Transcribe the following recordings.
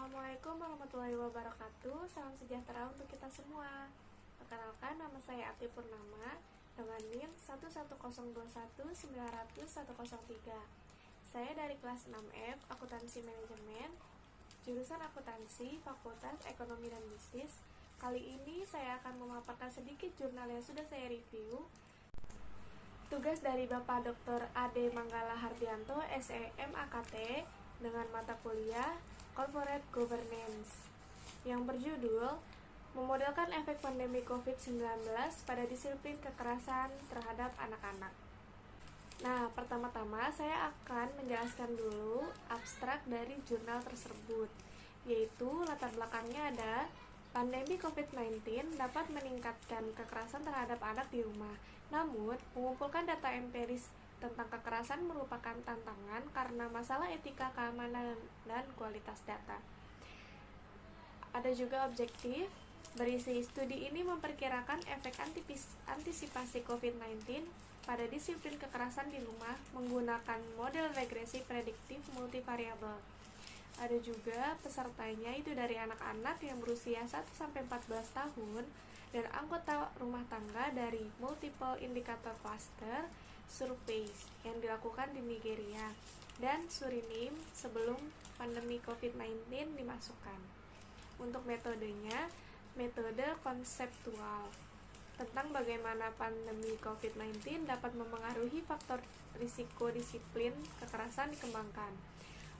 Assalamualaikum warahmatullahi wabarakatuh. Salam sejahtera untuk kita semua. Perkenalkan, nama saya Ati Purnama dengan NIM 11021900103. Saya dari kelas 6F Akuntansi Manajemen, jurusan Akuntansi, Fakultas Ekonomi dan Bisnis. Kali ini saya akan memaparkan sedikit jurnal yang sudah saya review. Tugas dari Bapak Dr. Ade Manggala Hardianto, SEM AKT, dengan mata kuliah Corporate Governance yang berjudul Memodelkan Efek Pandemi COVID-19 pada Disiplin Kekerasan Terhadap Anak-anak. Nah, pertama-tama saya akan menjelaskan dulu abstrak dari jurnal tersebut, yaitu latar belakangnya ada pandemi COVID-19 dapat meningkatkan kekerasan terhadap anak di rumah. Namun, mengumpulkan data empiris tentang kekerasan merupakan tantangan karena masalah etika, keamanan, dan kualitas data. Ada juga objektif, berisi studi ini memperkirakan efek antisipasi COVID-19 pada disiplin kekerasan di rumah menggunakan model regresi prediktif multivariabel. Ada juga pesertanya itu dari anak-anak yang berusia 1-14 tahun dan anggota rumah tangga dari multiple indicator cluster surveys yang dilakukan di Nigeria dan Suriname sebelum pandemi COVID-19 dimasukkan. Untuk metodenya, metode konseptual tentang bagaimana pandemi COVID-19 dapat memengaruhi faktor risiko disiplin kekerasan dikembangkan.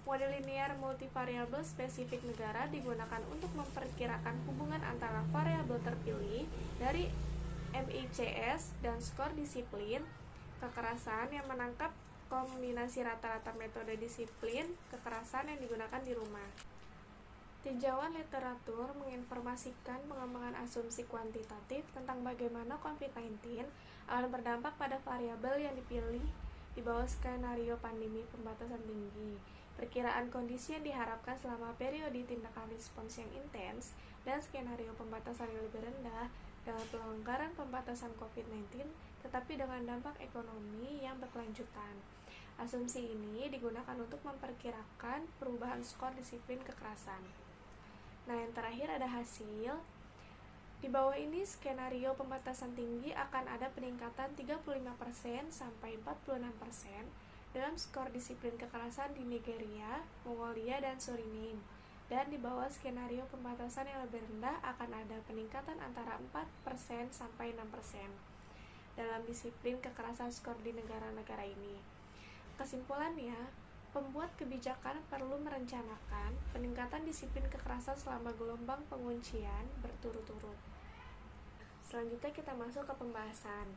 Model linear multivariabel spesifik negara digunakan untuk memperkirakan hubungan antara variabel terpilih dari MICS dan skor disiplin kekerasan yang menangkap kombinasi rata-rata metode disiplin kekerasan yang digunakan di rumah. Tinjauan literatur menginformasikan pengembangan asumsi kuantitatif tentang bagaimana COVID-19 akan berdampak pada variabel yang dipilih di bawah skenario pandemi pembatasan tinggi, perkiraan kondisi yang diharapkan selama periode tindakan respons yang intens, dan skenario pembatasan yang lebih rendah dengan pelonggaran pembatasan COVID-19 tetapi dengan dampak ekonomi yang berkelanjutan. Asumsi ini digunakan untuk memperkirakan perubahan skor disiplin kekerasan. Nah, yang terakhir ada hasil. Di bawah ini skenario pembatasan tinggi akan ada peningkatan 35% sampai 46% dalam skor disiplin kekerasan di Nigeria, Mongolia, dan Suriname. Dan di bawah skenario pembatasan yang lebih rendah akan ada peningkatan antara 4% sampai 6% dalam disiplin kekerasan skor di negara-negara ini. Kesimpulannya, pembuat kebijakan perlu merencanakan peningkatan disiplin kekerasan selama gelombang penguncian berturut-turut. Selanjutnya kita masuk ke pembahasan.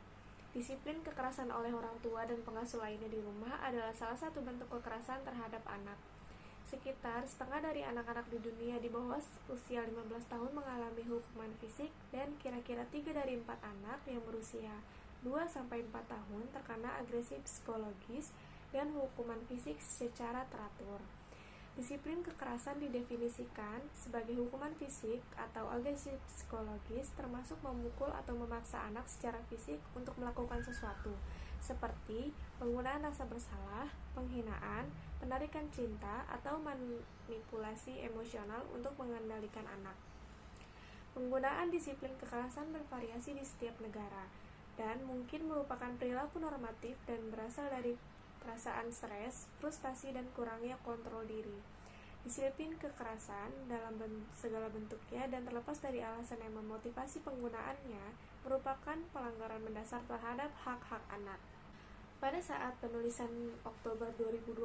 Disiplin kekerasan oleh orang tua dan pengasuh lainnya di rumah adalah salah satu bentuk kekerasan terhadap anak. Sekitar setengah dari anak-anak di dunia di bawah usia 15 tahun mengalami hukuman fisik dan kira-kira 3 dari 4 anak yang berusia 2-4 tahun terkena agresi psikologis dan hukuman fisik secara teratur. Disiplin kekerasan didefinisikan sebagai hukuman fisik atau agresi psikologis termasuk memukul atau memaksa anak secara fisik untuk melakukan sesuatu, seperti penggunaan rasa bersalah, penghinaan, penarikan cinta, atau manipulasi emosional untuk mengendalikan anak. Penggunaan disiplin kekerasan bervariasi di setiap negara, dan mungkin merupakan perilaku normatif dan berasal dari perasaan stres, frustasi, dan kurangnya kontrol diri. Disiplin kekerasan dalam segala bentuknya dan terlepas dari alasan yang memotivasi penggunaannya merupakan pelanggaran mendasar terhadap hak-hak anak. Pada saat penulisan Oktober 2020,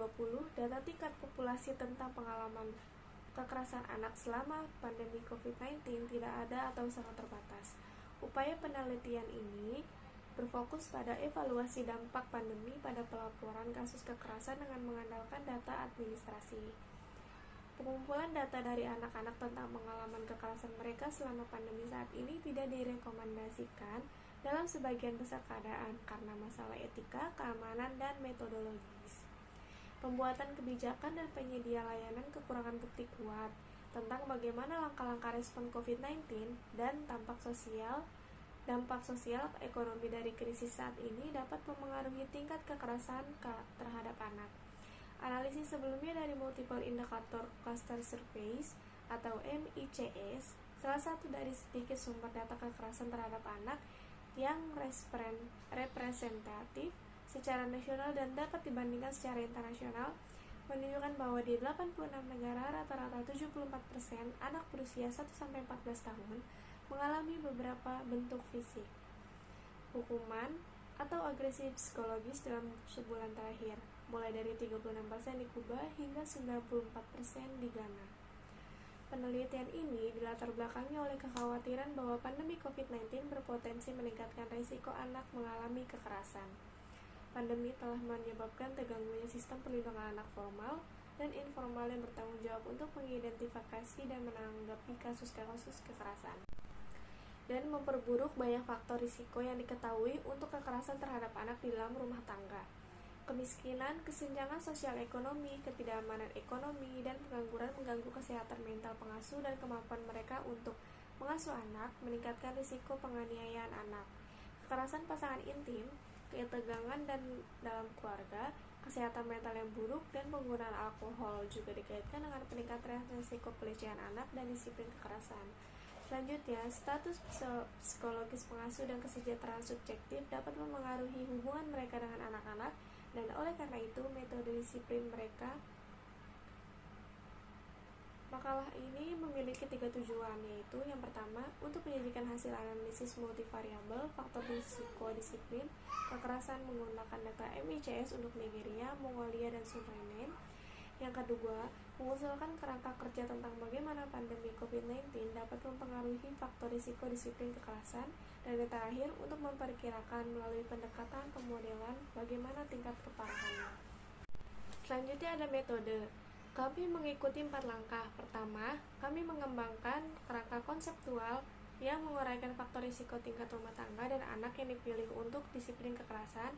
data tingkat populasi tentang pengalaman kekerasan anak selama pandemi COVID-19 tidak ada atau sangat terbatas. Upaya penelitian ini berfokus pada evaluasi dampak pandemi pada pelaporan kasus kekerasan dengan mengandalkan data administrasi. Pengumpulan data dari anak-anak tentang pengalaman kekerasan mereka selama pandemi saat ini tidak direkomendasikan dalam sebagian besar keadaan karena masalah etika, keamanan, dan metodologis. Pembuatan kebijakan dan penyedia layanan kekurangan bukti kuat tentang bagaimana langkah-langkah respon COVID-19 dan dampak sosial ekonomi dari krisis saat ini dapat memengaruhi tingkat kekerasan terhadap anak. Analisis sebelumnya dari multiple indicator cluster surveys atau MICS, salah satu dari sedikit sumber data kekerasan terhadap anak yang representatif secara nasional dan dapat dibandingkan secara internasional, menunjukkan bahwa di 86 negara rata-rata 74% anak berusia 1-14 tahun mengalami beberapa bentuk fisik, hukuman, atau agresi psikologis dalam sebulan terakhir, mulai dari 36% di Kuba hingga 94% di Ghana. Penelitian ini dilatar belakangi oleh kekhawatiran bahwa pandemi COVID-19 berpotensi meningkatkan risiko anak mengalami kekerasan. Pandemi telah menyebabkan terganggunya sistem perlindungan anak formal dan informal yang bertanggung jawab untuk mengidentifikasi dan menanggapi kasus-kasus kekerasan, dan memperburuk banyak faktor risiko yang diketahui untuk kekerasan terhadap anak di dalam rumah tangga. Kemiskinan, kesenjangan sosial ekonomi, ketidakamanan ekonomi, dan pengangguran mengganggu kesehatan mental pengasuh dan kemampuan mereka untuk mengasuh anak, meningkatkan risiko penganiayaan anak. Kekerasan pasangan intim, ketegangan dan dalam keluarga, kesehatan mental yang buruk, dan penggunaan alkohol juga dikaitkan dengan peningkatan risiko pelecehan anak dan disiplin kekerasan. Selanjutnya, status psikologis pengasuh dan kesejahteraan subjektif dapat memengaruhi hubungan mereka dengan anak-anak, dan oleh karena itu metode disiplin mereka. Makalah ini memiliki 3 tujuan, yaitu yang pertama, untuk menyajikan hasil analisis multivariabel faktor risiko disiplin kekerasan menggunakan data MICS untuk Nigeria, Mongolia, dan Suriname. Yang kedua, mengusulkan kerangka kerja tentang bagaimana pandemi COVID-19 dapat mempengaruhi faktor risiko disiplin kekerasan. Dan yang terakhir, untuk memperkirakan melalui pendekatan pemodelan bagaimana tingkat keparahannya. Selanjutnya ada metode. Kami mengikuti 4 langkah. Pertama, kami mengembangkan kerangka konseptual yang menguraikan faktor risiko tingkat rumah tangga dan anak yang dipilih untuk disiplin kekerasan,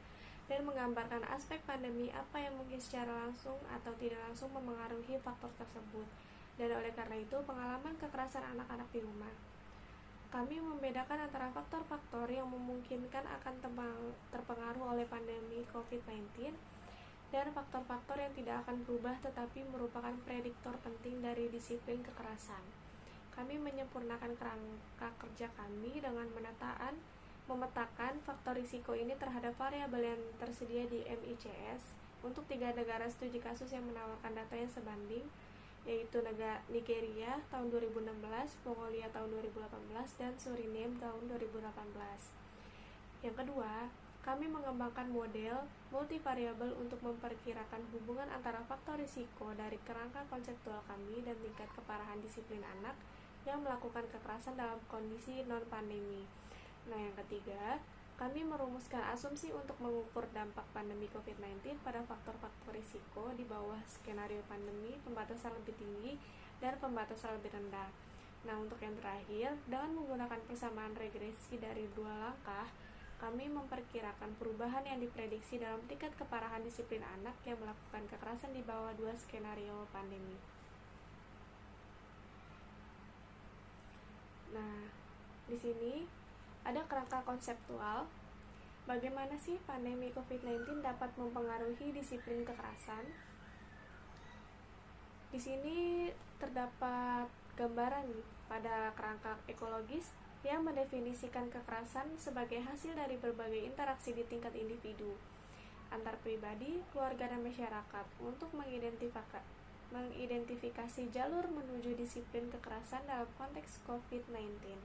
dan menggambarkan aspek pandemi apa yang mungkin secara langsung atau tidak langsung memengaruhi faktor tersebut, dan oleh karena itu pengalaman kekerasan anak-anak di rumah. Kami membedakan antara faktor-faktor yang memungkinkan akan terpengaruh oleh pandemi COVID-19 dan faktor-faktor yang tidak akan berubah tetapi merupakan prediktor penting dari disiplin kekerasan. Kami menyempurnakan kerangka kerja kami dengan memetakan faktor risiko ini terhadap variabel yang tersedia di MICS untuk 3 negara studi kasus yang menawarkan data yang sebanding, yaitu Nigeria tahun 2016, Mongolia tahun 2018, dan Suriname tahun 2018. Yang kedua, kami mengembangkan model multivariabel untuk memperkirakan hubungan antara faktor risiko dari kerangka konseptual kami dan tingkat keparahan disiplin anak yang melakukan kekerasan dalam kondisi non-pandemi. Nah, yang ketiga, kami merumuskan asumsi untuk mengukur dampak pandemi COVID-19 pada faktor-faktor risiko di bawah skenario pandemi, pembatasan lebih tinggi, dan pembatasan lebih rendah. Nah, untuk yang terakhir, dengan menggunakan persamaan regresi dari 2 langkah, kami memperkirakan perubahan yang diprediksi dalam tingkat keparahan disiplin anak yang melakukan kekerasan di bawah 2 skenario pandemi. Nah, di sini ada kerangka konseptual. Bagaimana sih pandemi COVID-19 dapat mempengaruhi disiplin kekerasan? Di sini terdapat gambaran pada kerangka ekologis yang mendefinisikan kekerasan sebagai hasil dari berbagai interaksi di tingkat individu, antar pribadi, keluarga, dan masyarakat untuk mengidentifikasi jalur menuju disiplin kekerasan dalam konteks COVID-19.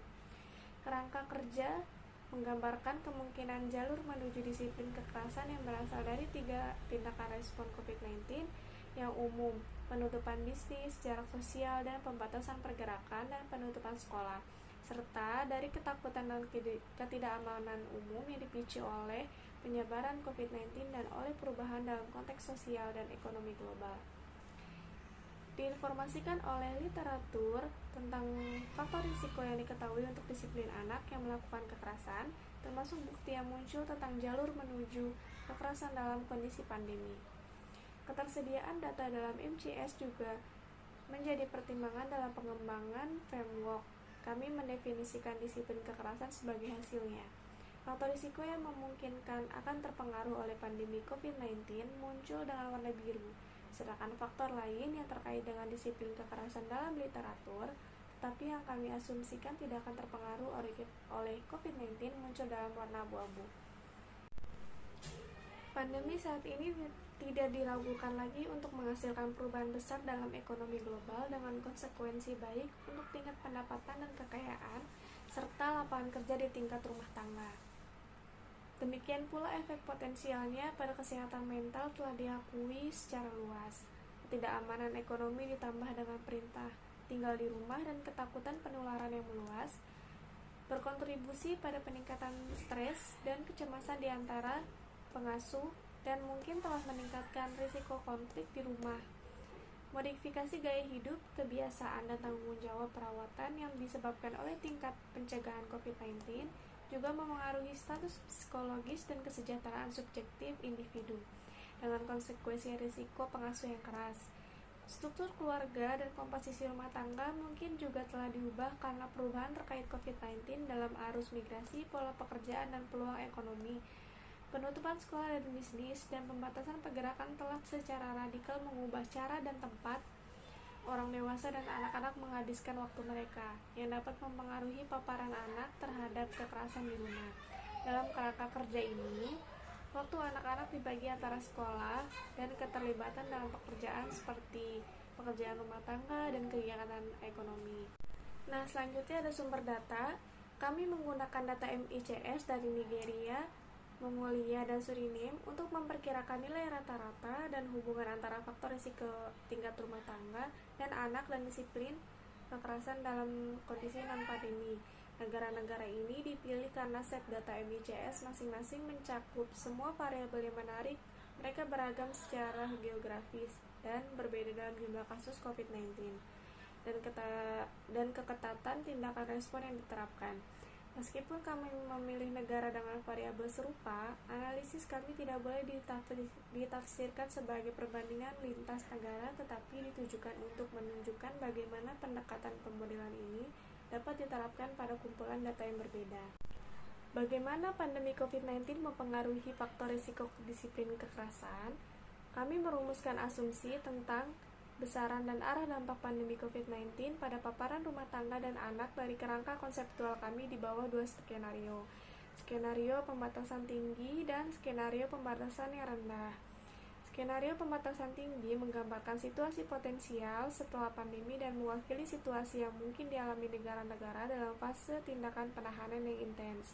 Kerangka kerja menggambarkan kemungkinan jalur menuju disiplin kekerasan yang berasal dari 3 tindakan respon COVID-19 yang umum, penutupan bisnis, jarak sosial, dan pembatasan pergerakan, dan penutupan sekolah, serta dari ketakutan dan ketidakamanan umum yang dipicu oleh penyebaran COVID-19 dan oleh perubahan dalam konteks sosial dan ekonomi global. Diinformasikan oleh literatur tentang faktor risiko yang diketahui untuk disiplin anak yang melakukan kekerasan, termasuk bukti yang muncul tentang jalur menuju kekerasan dalam kondisi pandemi. Ketersediaan data dalam MCS juga menjadi pertimbangan dalam pengembangan framework. Kami mendefinisikan disiplin kekerasan sebagai hasilnya. Faktor risiko yang memungkinkan akan terpengaruh oleh pandemi COVID-19 muncul dengan warna biru, Sedangkan faktor lain yang terkait dengan disiplin kekerasan dalam literatur, tapi yang kami asumsikan tidak akan terpengaruh oleh COVID-19 muncul dalam warna abu-abu. Pandemi saat ini tidak diragukan lagi untuk menghasilkan perubahan besar dalam ekonomi global dengan konsekuensi baik untuk tingkat pendapatan dan kekayaan, serta lapangan kerja di tingkat rumah tangga. Demikian pula efek potensialnya pada kesehatan mental telah diakui secara luas. Ketidakamanan ekonomi ditambah dengan perintah tinggal di rumah dan ketakutan penularan yang meluas, berkontribusi pada peningkatan stres dan kecemasan di antara pengasuh dan mungkin telah meningkatkan risiko konflik di rumah. Modifikasi gaya hidup, kebiasaan, dan tanggung jawab perawatan yang disebabkan oleh tingkat pencegahan COVID-19 juga memengaruhi status psikologis dan kesejahteraan subjektif individu, dengan konsekuensi risiko pengasuh yang keras. Struktur keluarga dan komposisi rumah tangga mungkin juga telah diubah karena perubahan terkait COVID-19 dalam arus migrasi, pola pekerjaan, dan peluang ekonomi. Penutupan sekolah dan bisnis dan pembatasan pergerakan telah secara radikal mengubah cara dan tempat orang dewasa dan anak-anak menghabiskan waktu mereka, yang dapat mempengaruhi paparan anak terhadap kekerasan di rumah. Dalam kerangka kerja ini, waktu anak-anak dibagi antara sekolah dan keterlibatan dalam pekerjaan seperti pekerjaan rumah tangga dan kegiatan ekonomi. Nah, selanjutnya ada sumber data. Kami menggunakan data MICS dari Nigeria, Mongolia, dan Suriname untuk memperkirakan nilai rata-rata dan hubungan antara faktor risiko tingkat rumah tangga dan anak dan disiplin kekerasan dalam kondisi non-pandemi. Negara-negara ini dipilih karena set data MICS masing-masing mencakup semua variabel yang menarik. Mereka beragam secara geografis dan berbeda dalam jumlah kasus COVID-19 dan keketatan tindakan respon yang diterapkan. Meskipun kami memilih negara dengan variabel serupa, analisis kami tidak boleh ditafsirkan sebagai perbandingan lintas negara, tetapi ditujukan untuk menunjukkan bagaimana pendekatan pemodelan ini dapat diterapkan pada kumpulan data yang berbeda. Bagaimana pandemi COVID-19 mempengaruhi faktor risiko disiplin kekerasan? Kami merumuskan asumsi tentang besaran dan arah dampak pandemi COVID-19 pada paparan rumah tangga dan anak dari kerangka konseptual kami di bawah dua skenario. Skenario pembatasan tinggi dan skenario pembatasan yang rendah. Skenario pembatasan tinggi menggambarkan situasi potensial setelah pandemi dan mewakili situasi yang mungkin dialami negara-negara dalam fase tindakan penahanan yang intens.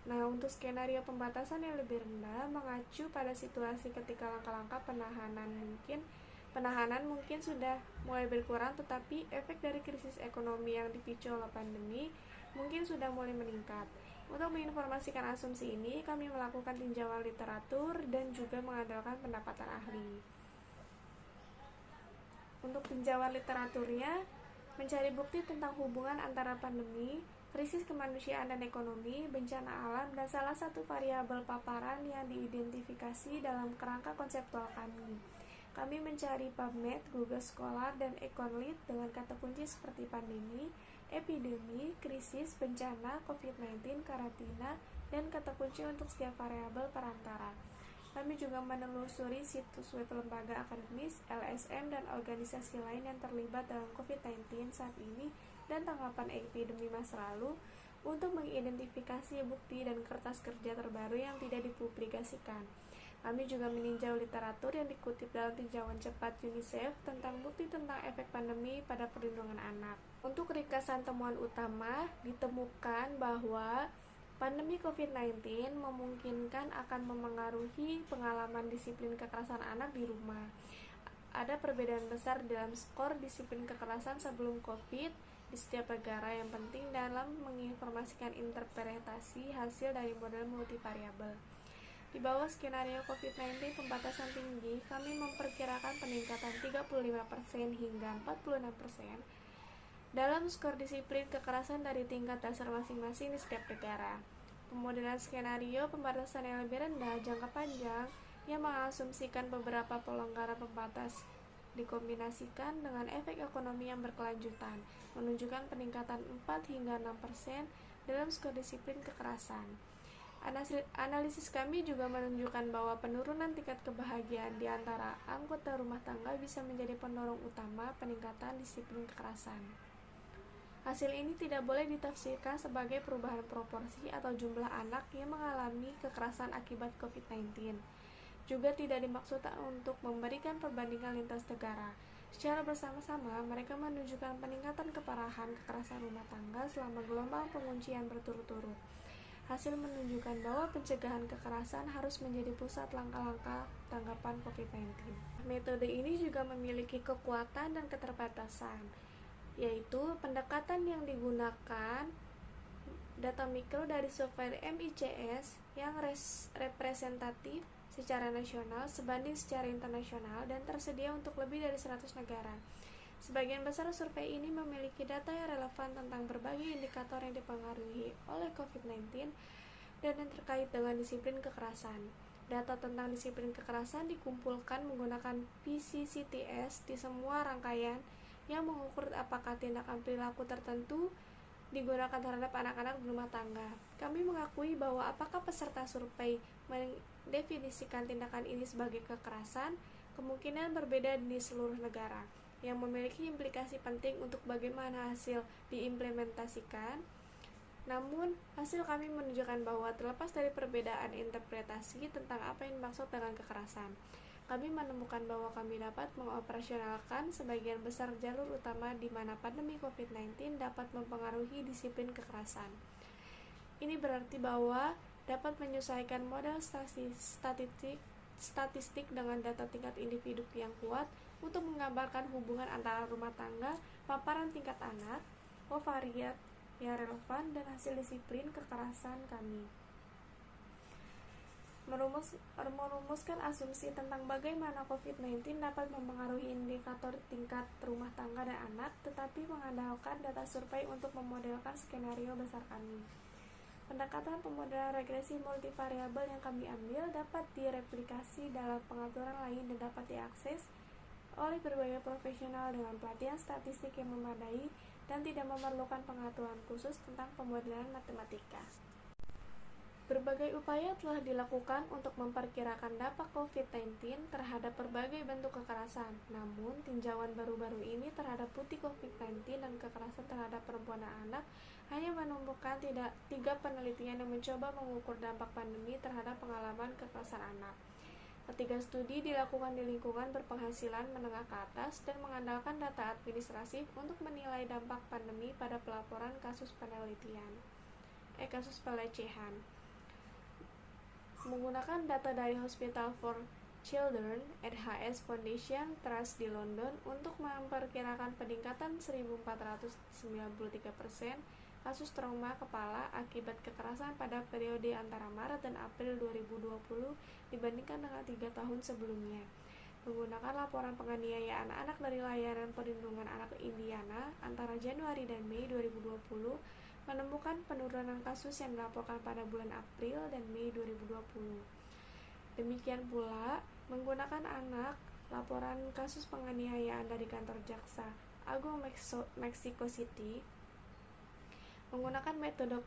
Nah, untuk skenario pembatasan yang lebih rendah mengacu pada situasi ketika langkah-langkah penahanan mungkin sudah mulai berkurang, tetapi efek dari krisis ekonomi yang dipicu oleh pandemi mungkin sudah mulai meningkat. Untuk menginformasikan asumsi ini, kami melakukan tinjauan literatur dan juga mengandalkan pendapatan ahli. Untuk tinjauan literaturnya, mencari bukti tentang hubungan antara pandemi, krisis kemanusiaan dan ekonomi, bencana alam, dan salah satu variabel paparan yang diidentifikasi dalam kerangka konseptual kami. Kami mencari PubMed, Google Scholar, dan Econlit dengan kata kunci seperti pandemi, epidemi, krisis, bencana, COVID-19, karantina, dan kata kunci untuk setiap variabel perantara. Kami juga menelusuri situs web lembaga akademis, LSM, dan organisasi lain yang terlibat dalam COVID-19 saat ini dan tanggapan epidemi masa lalu untuk mengidentifikasi bukti dan kertas kerja terbaru yang tidak dipublikasikan. Kami juga meninjau literatur yang dikutip dalam tinjauan cepat UNICEF tentang bukti tentang efek pandemi pada perlindungan anak. Untuk ringkasan temuan utama, ditemukan bahwa pandemi COVID-19 memungkinkan akan memengaruhi pengalaman disiplin kekerasan anak di rumah. Ada perbedaan besar dalam skor disiplin kekerasan sebelum COVID di setiap negara yang penting dalam menginformasikan interpretasi hasil dari model multivariabel. Di bawah skenario COVID-19 pembatasan tinggi, kami memperkirakan peningkatan 35% hingga 46% dalam skor disiplin kekerasan dari tingkat dasar masing-masing di setiap negara. Pemodelan skenario pembatasan yang lebih rendah jangka panjang yang mengasumsikan beberapa pelonggaran pembatas dikombinasikan dengan efek ekonomi yang berkelanjutan, menunjukkan peningkatan 4 hingga 6% dalam skor disiplin kekerasan. Analisis kami juga menunjukkan bahwa penurunan tingkat kebahagiaan di antara anggota rumah tangga bisa menjadi pendorong utama peningkatan disiplin kekerasan. Hasil ini tidak boleh ditafsirkan sebagai perubahan proporsi atau jumlah anak yang mengalami kekerasan akibat COVID-19. Juga tidak dimaksudkan untuk memberikan perbandingan lintas negara. Secara bersama-sama, mereka menunjukkan peningkatan keparahan kekerasan rumah tangga selama gelombang penguncian berturut-turut. Hasil menunjukkan bahwa pencegahan kekerasan harus menjadi pusat langkah-langkah tanggapan COVID-19. Metode ini juga memiliki kekuatan dan keterbatasan, yaitu pendekatan yang digunakan data mikro dari software MICS yang representatif secara nasional sebanding secara internasional dan tersedia untuk lebih dari 100 negara. Sebagian besar survei ini memiliki data yang relevan tentang berbagai indikator yang dipengaruhi oleh COVID-19 dan yang terkait dengan disiplin kekerasan. Data tentang disiplin kekerasan dikumpulkan menggunakan PCCTS di semua rangkaian yang mengukur apakah tindakan perilaku tertentu digunakan terhadap anak-anak di rumah tangga. Kami mengakui bahwa apakah peserta survei mendefinisikan tindakan ini sebagai kekerasan, kemungkinan berbeda di seluruh negara, yang memiliki implikasi penting untuk bagaimana hasil diimplementasikan. Namun, hasil kami menunjukkan bahwa terlepas dari perbedaan interpretasi tentang apa yang dimaksud dengan kekerasan, kami menemukan bahwa kami dapat mengoperasionalkan sebagian besar jalur utama di mana pandemi COVID-19 dapat mempengaruhi disiplin kekerasan. Ini berarti bahwa dapat menyesuaikan model statistik dengan data tingkat individu yang kuat untuk menggambarkan hubungan antara rumah tangga, paparan tingkat anak, covariat yang relevan, dan hasil disiplin kekerasan kami. Merumuskan asumsi tentang bagaimana COVID-19 dapat mempengaruhi indikator tingkat rumah tangga dan anak, tetapi mengandalkan data survei untuk memodelkan skenario besar kami. Pendekatan pemodelan regresi multivariabel yang kami ambil dapat direplikasi dalam pengaturan lain dan dapat diakses oleh berbagai profesional dengan pelatihan statistik yang memadai dan tidak memerlukan pengetahuan khusus tentang pemodelan matematika. Berbagai upaya telah dilakukan untuk memperkirakan dampak COVID-19 terhadap berbagai bentuk kekerasan. Namun, tinjauan baru-baru ini terhadap bukti COVID-19 dan kekerasan terhadap perempuan dan anak hanya menemukan 3 penelitian yang mencoba mengukur dampak pandemi terhadap pengalaman kekerasan anak. Ketiga studi dilakukan di lingkungan berpenghasilan menengah ke atas dan mengandalkan data administratif untuk menilai dampak pandemi pada pelaporan kasus pelecehan. Menggunakan data dari Hospital for Children (HS Foundation Trust di London untuk memperkirakan peningkatan 1.493% kasus trauma kepala akibat kekerasan pada periode antara Maret dan April 2020 dibandingkan dengan 3 tahun sebelumnya. Menggunakan laporan penganiayaan anak dari Layanan Perlindungan Anak Indiana antara Januari dan Mei 2020 menemukan penurunan kasus yang dilaporkan pada bulan April dan Mei 2020. Demikian pula, menggunakan anak, laporan kasus penganiayaan dari kantor Jaksa Agung Mexico City menggunakan metode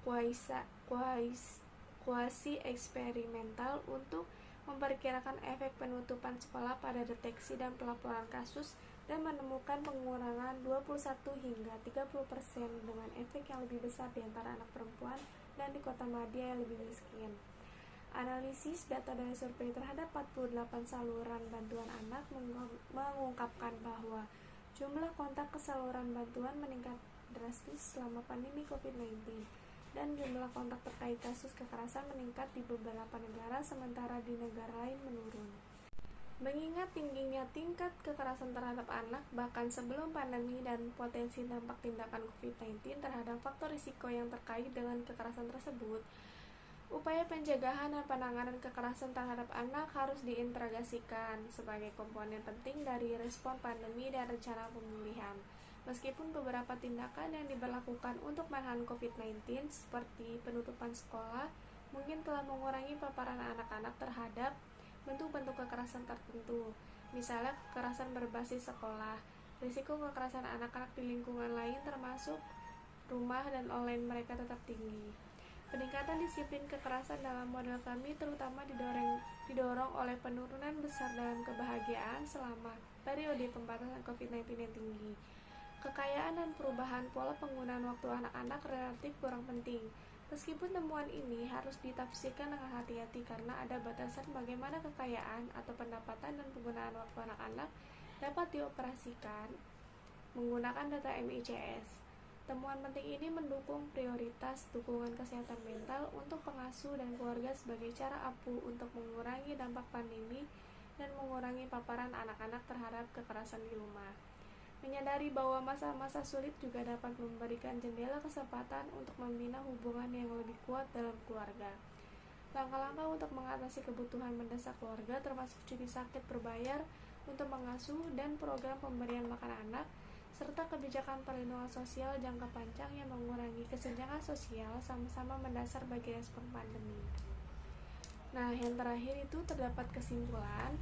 kuasi eksperimental untuk memperkirakan efek penutupan sekolah pada deteksi dan pelaporan kasus dan menemukan pengurangan 21 hingga 30% dengan efek yang lebih besar di antara anak perempuan dan di kota madya yang lebih miskin. Analisis data dari survei terhadap 48 saluran bantuan anak mengungkapkan bahwa jumlah kontak ke saluran bantuan meningkat drastis selama pandemi COVID-19 dan jumlah kontak terkait kasus kekerasan meningkat di beberapa negara sementara di negara lain menurun. Mengingat tingginya tingkat kekerasan terhadap anak bahkan sebelum pandemi dan potensi dampak tindakan COVID-19 terhadap faktor risiko yang terkait dengan kekerasan tersebut, upaya pencegahan dan penanganan kekerasan terhadap anak harus diintegrasikan sebagai komponen penting dari respon pandemi dan rencana pemulihan. Meskipun beberapa tindakan yang diberlakukan untuk menahan COVID-19 seperti penutupan sekolah mungkin telah mengurangi paparan anak-anak terhadap bentuk-bentuk kekerasan tertentu, misalnya kekerasan berbasis sekolah, risiko kekerasan anak-anak di lingkungan lain termasuk rumah dan online mereka tetap tinggi. Peningkatan disiplin kekerasan dalam model kami terutama didorong oleh penurunan besar dalam kebahagiaan selama periode pembatasan COVID-19 yang tinggi. Kekayaan dan perubahan pola penggunaan waktu anak-anak relatif kurang penting. Meskipun temuan ini harus ditafsirkan dengan hati-hati karena ada batasan bagaimana kekayaan atau pendapatan dan penggunaan waktu anak-anak dapat dioperasikan menggunakan data MICS. Temuan penting ini mendukung prioritas dukungan kesehatan mental untuk pengasuh dan keluarga sebagai cara ampuh untuk mengurangi dampak pandemi dan mengurangi paparan anak-anak terhadap kekerasan di rumah. Menyadari bahwa masa-masa sulit juga dapat memberikan jendela kesempatan untuk membina hubungan yang lebih kuat dalam keluarga. Langkah-langkah untuk mengatasi kebutuhan mendesak keluarga termasuk cuti sakit berbayar untuk mengasuh dan program pemberian makan anak, serta kebijakan perlindungan sosial jangka panjang yang mengurangi kesenjangan sosial sama-sama mendasar bagi respon pandemi. Nah, yang terakhir itu terdapat kesimpulan.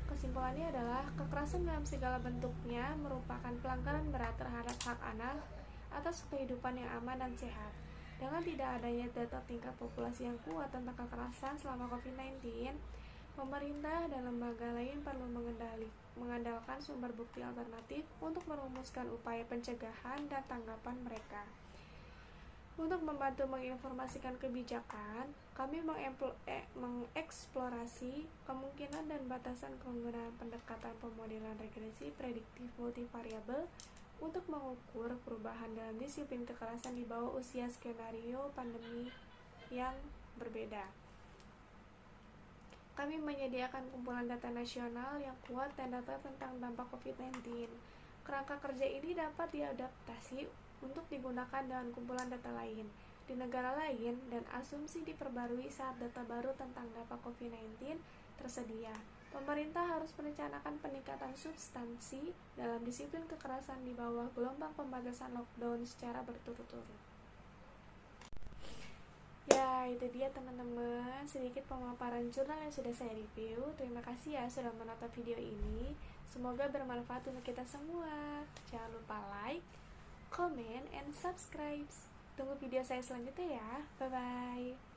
Kesimpulannya adalah kekerasan dalam segala bentuknya merupakan pelanggaran berat terhadap hak anak atas kehidupan yang aman dan sehat. Dengan tidak adanya data tingkat populasi yang kuat tentang kekerasan selama COVID-19, pemerintah dan lembaga lain perlu mengandalkan sumber bukti alternatif untuk merumuskan upaya pencegahan dan tanggapan mereka. Untuk membantu menginformasikan kebijakan, kami mengeksplorasi kemungkinan dan batasan penggunaan pendekatan pemodelan regresi prediktif multivariabel untuk mengukur perubahan dalam disiplin kekerasan di bawah usia skenario pandemi yang berbeda. Kami menyediakan kumpulan data nasional yang kuat dan data tentang dampak COVID-19. Kerangka kerja ini dapat diadaptasi untuk digunakan dengan kumpulan data lain di negara lain dan asumsi diperbarui saat data baru tentang dampak COVID-19 tersedia. Pemerintah harus merencanakan peningkatan substansi dalam disiplin kekerasan di bawah gelombang pembatasan lockdown secara berturut-turut. Ya, itu dia teman-teman sedikit pemaparan jurnal yang sudah saya review. Terima kasih ya sudah menonton video ini. Semoga bermanfaat untuk kita semua. Jangan lupa like, comment, and subscribe. Tunggu video saya selanjutnya ya. Bye-bye.